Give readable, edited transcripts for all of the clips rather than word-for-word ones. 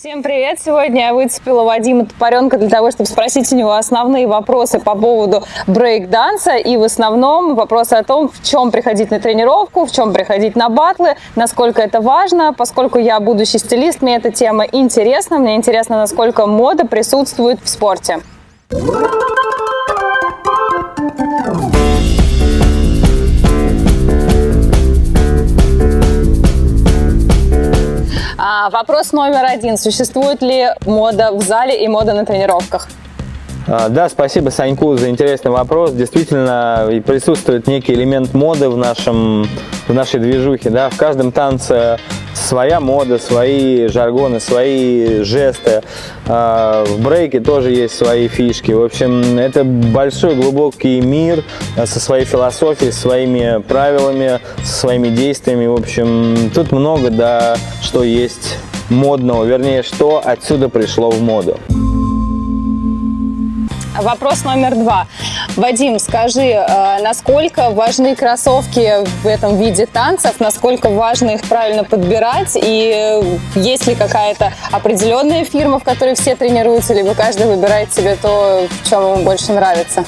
Всем привет! Сегодня я выцепила Вадима Топоренко для того, чтобы спросить у него основные вопросы по поводу брейк-данса и в основном вопросы о том, в чем приходить на тренировку, в чем приходить на батлы, насколько это важно. Поскольку я будущий стилист, мне эта тема интересна. Мне интересно, насколько мода присутствует в спорте. Вопрос номер один. Существует ли мода в зале и мода на тренировках? Да, спасибо Саньку за интересный вопрос. Действительно, присутствует некий элемент моды в нашей движухе. Да? В каждом танце своя мода, свои жаргоны, свои жесты. В брейке тоже есть свои фишки. В общем, это большой глубокий мир со своей философией, своими правилами, со своими действиями. В общем, тут много, да, что есть модного, вернее, что отсюда пришло в моду. Вопрос номер два. Вадим, скажи, насколько важны кроссовки в этом виде танцев, насколько важно их правильно подбирать, и есть ли какая-то определенная фирма, в которой все тренируются, либо каждый выбирает себе то, в чем ему больше нравится?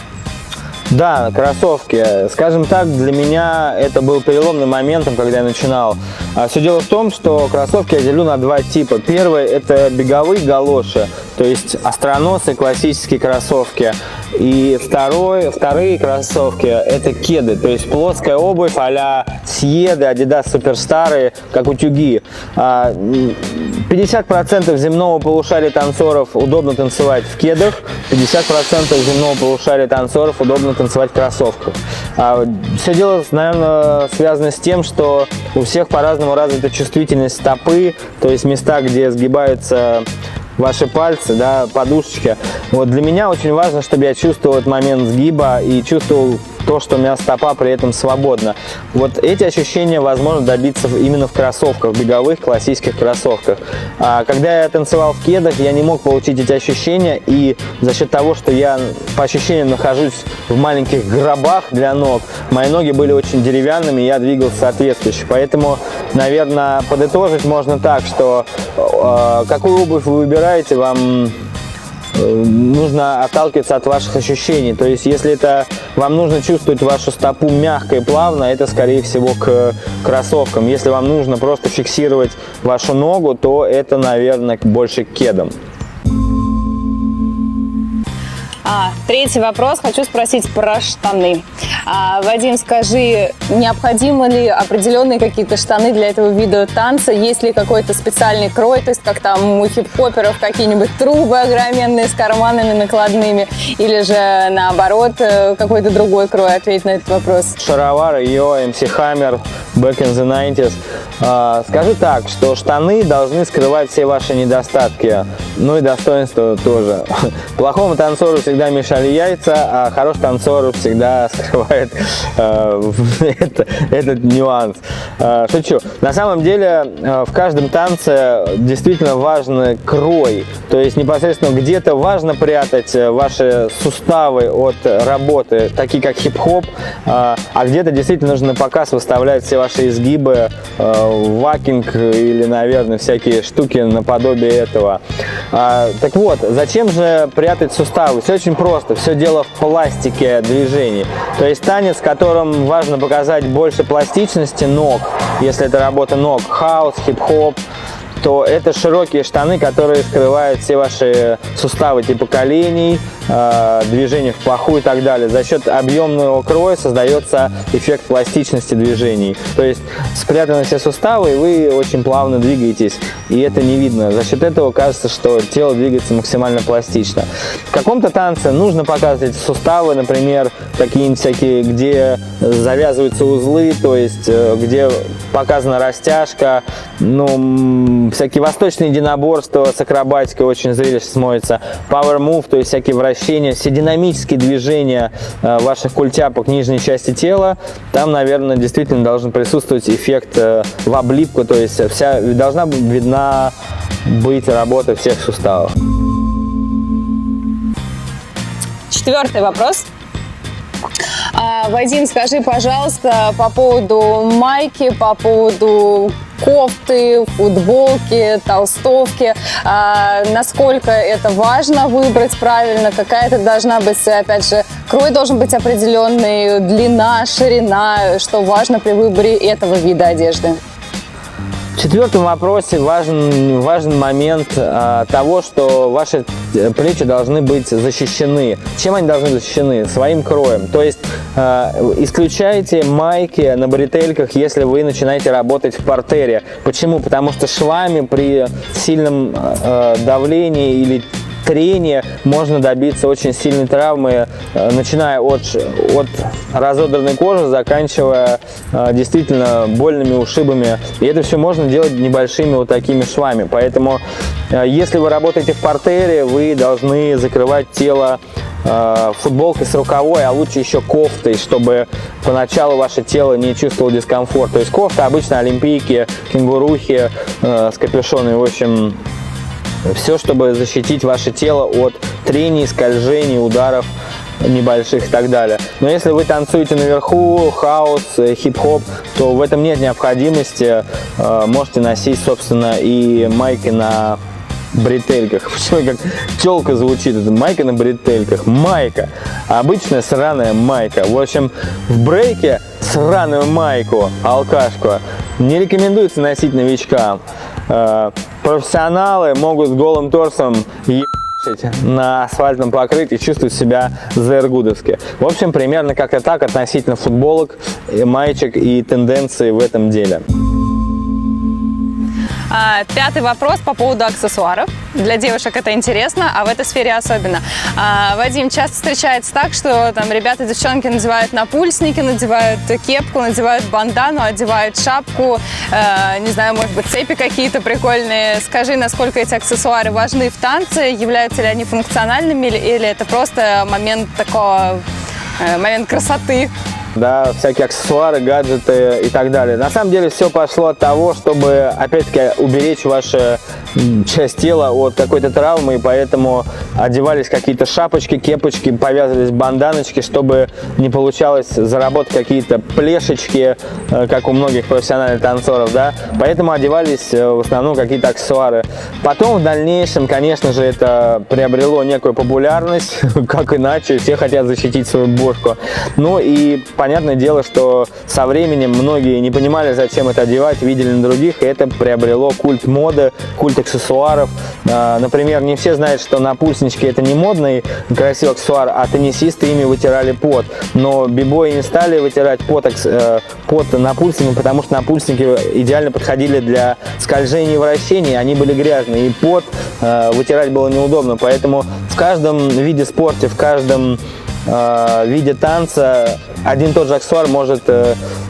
Да, кроссовки. Скажем так, для меня это был переломным моментом, когда я начинал. Все дело в том, что кроссовки я делю на два типа. Первый – это беговые галоши, то есть остроносые классические кроссовки. И вторые кроссовки – это кеды, то есть плоская обувь а-ля Сьеды, Adidas суперстары, как утюги. 50% земного полушария танцоров удобно танцевать в кедах, 50% земного полушария танцоров удобно танцевать в кроссовках. Все дело, наверное, связано с тем, что у всех по-разному развита чувствительность стопы, то есть места, где сгибаются ваши пальцы, да, подушечки. Вот для меня очень важно, чтобы я чувствовал этот момент сгиба и чувствовал то, что у меня стопа при этом свободна. Вот эти ощущения возможно добиться именно в кроссовках, беговых классических кроссовках. Когда я танцевал в кедах, я не мог получить эти ощущения, и за счет того, что я по ощущениям нахожусь в маленьких гробах для ног, мои ноги были очень деревянными, и я двигался соответствующе. Поэтому, наверное, подытожить можно так, что какую обувь вы выбираете, вам нужно отталкиваться от ваших ощущений. То есть, если вам нужно чувствовать вашу стопу мягко и плавно, это, скорее всего, к кроссовкам. Если вам нужно просто фиксировать вашу ногу, то это, наверное, больше к кедам. Третий вопрос. Хочу спросить про штаны. Вадим, скажи, необходимы ли определенные какие-то штаны для этого вида танца? Есть ли какой-то специальный крой, то есть как там у хип-хоперов какие-нибудь трубы огроменные с карманами накладными? Или же наоборот какой-то другой крой? Ответь на этот вопрос. Шаровары, MC Hammer, Back in the 90s. Скажу так, что штаны должны скрывать все ваши недостатки, ну и достоинства тоже. Плохому танцору всегда мешали яйца, а хороший танцор всегда скрывает этот нюанс. Шучу. На самом деле в каждом танце действительно важен крой, то есть непосредственно где-то важно прятать ваши суставы от работы, такие как хип-хоп, а где-то действительно нужно на показ выставлять все ваши изгибы, вакинг или, наверное, всякие штуки наподобие этого. Так вот, зачем же прятать суставы? Все очень просто, все дело в пластике движений. То есть танец, в котором важно показать больше пластичности ног, если это работа ног, хаус, хип-хоп, то это широкие штаны, которые скрывают все ваши суставы типа коленей, движений в паху и так далее. За счет объемного кроя создается эффект пластичности движений. То есть спрятаны все суставы, и вы очень плавно двигаетесь, и это не видно. За счет этого кажется, что тело двигается максимально пластично. В каком-то танце нужно показывать суставы, например, какие-нибудь всякие, где завязываются узлы, то есть где показана растяжка, ну, всякие восточные единоборства с акробатикой очень зрелищно смотрятся, power move, то есть всякие вращения, все динамические движения ваших культяпок нижней части тела, там, наверное, действительно должен присутствовать эффект в облипку, то есть должна видна быть работа всех суставов. Четвертый вопрос. Вадим, скажи, пожалуйста, по поводу майки, по поводу кофты, футболки, толстовки. Насколько это важно выбрать правильно, какая-то должна быть, опять же, крой должен быть определенный, длина, ширина, что важно при выборе этого вида одежды. В четвертом вопросе важен момент того, что ваши плечи должны быть защищены. Чем они должны быть защищены? Своим кроем. То есть исключайте майки на бретельках, если вы начинаете работать в партере. Почему? Потому что швами при сильном давлении или трения можно добиться очень сильной травмы, начиная от разодранной кожи, заканчивая действительно больными ушибами. И это все можно делать небольшими вот такими швами. Поэтому, если вы работаете в партере, вы должны закрывать тело футболкой с рукавой, а лучше еще кофтой, чтобы поначалу ваше тело не чувствовало дискомфорт. То есть кофта обычно олимпийки, кенгурухи с капюшоном, в общем, все, чтобы защитить ваше тело от трений, скольжений, ударов небольших и так далее. Но если вы танцуете наверху, хаус, хип-хоп, то в этом нет необходимости. Можете носить, собственно, и майки на бретельках. Почему как челка звучит? Это майка на бретельках. Майка. Обычная сраная майка. В общем, в брейке сраную майку, алкашку, не рекомендуется носить новичкам. Профессионалы могут с голым торсом ебать на асфальтном покрытии, чувствовать себя зергудовски. В общем, примерно как-то так относительно футболок, маечек и тенденций в этом деле. Пятый вопрос по поводу аксессуаров. Для девушек это интересно, а в этой сфере особенно. Вадим, часто встречается так, что там ребята, девчонки надевают напульсники, надевают кепку, надевают бандану, одевают шапку, не знаю, может быть, цепи какие-то прикольные. Скажи, насколько эти аксессуары важны в танце, являются ли они функциональными или это просто момент такого, момент красоты? Да, всякие аксессуары, гаджеты и так далее. На самом деле все пошло от того, чтобы, опять-таки, уберечь вашу часть тела от какой-то травмы, и поэтому одевались какие-то шапочки, кепочки, повязывались банданочки, чтобы не получалось заработать какие-то плешечки, как у многих профессиональных танцоров, да. Поэтому одевались в основном какие-то аксессуары. Потом в дальнейшем, конечно же, это приобрело некую популярность, как иначе, все хотят защитить свою бошку. Ну и понятное дело, что со временем многие не понимали, зачем это одевать, видели на других, и это приобрело культ моды, культ аксессуаров. Например, не все знают, что напульснички это не модный красивый аксессуар, а теннисисты ими вытирали пот. Но бибои не стали вытирать пот напульсниками, потому что напульсники идеально подходили для скольжения и вращений, они были грязные, и пот вытирать было неудобно. Поэтому в каждом виде спорта, в каждом виде танца один и тот же аксессуар может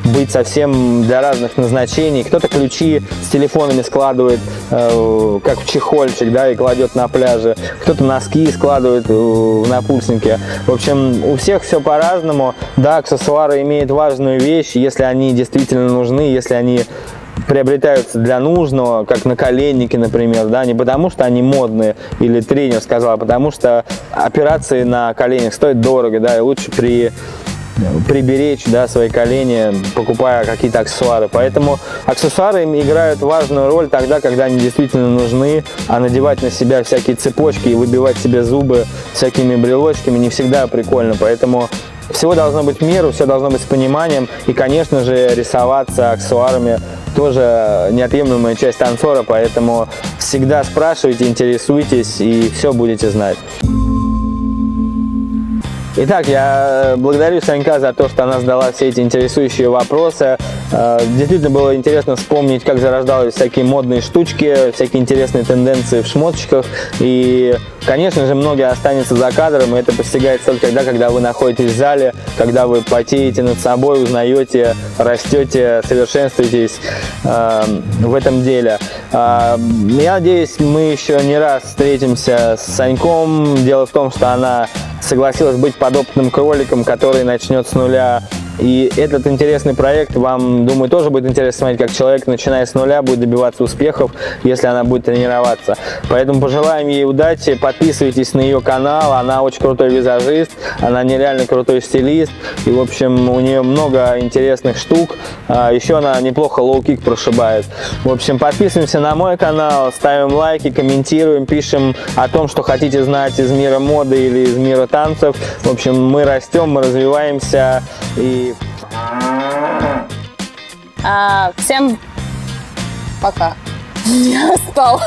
быть совсем для разных назначений. Кто-то ключи с телефонами складывает как в чехольчик, да, и кладет на пляже. Кто-то носки складывает в напульсники. В общем, у всех все по-разному. Да, аксессуары имеют важную вещь, если они действительно нужны, если они приобретаются для нужного, как наколенники, например, да, не потому что они модные, или тренер сказал, а потому что операции на коленях стоят дорого, да, и лучше приберечь, да, свои колени, покупая какие-то аксессуары. Поэтому аксессуары играют важную роль тогда, когда они действительно нужны, а надевать на себя всякие цепочки и выбивать себе зубы всякими брелочками не всегда прикольно. Поэтому всего должно быть в меру, все должно быть с пониманием, и, конечно же, рисоваться аксессуарами тоже неотъемлемая часть танцора, поэтому всегда спрашивайте, интересуйтесь, и все будете знать. Итак, я благодарю Санька за то, что она задала все эти интересующие вопросы. Действительно было интересно вспомнить, как зарождались всякие модные штучки, всякие интересные тенденции в шмоточках. И, конечно же, многие останутся за кадром, и это постигается только тогда, когда вы находитесь в зале, когда вы потеете над собой, узнаете, растете, совершенствуетесь в этом деле. Я надеюсь, мы еще не раз встретимся с Саньком. Дело в том, что она согласилась быть подопытным кроликом, который начнет с нуля И этот интересный проект вам, думаю, тоже будет интересно смотреть, как человек, начиная с нуля, будет добиваться успехов, если она будет тренироваться. Поэтому пожелаем ей удачи, подписывайтесь на ее канал, она очень крутой визажист, она нереально крутой стилист, и, в общем, у нее много интересных штук. Еще она неплохо лоу-кик прошибает. В общем, подписываемся на мой канал, ставим лайки, комментируем, пишем о том, что хотите знать из мира моды или из мира танцев. В общем, мы растем, мы развиваемся, и Всем пока. Я устал.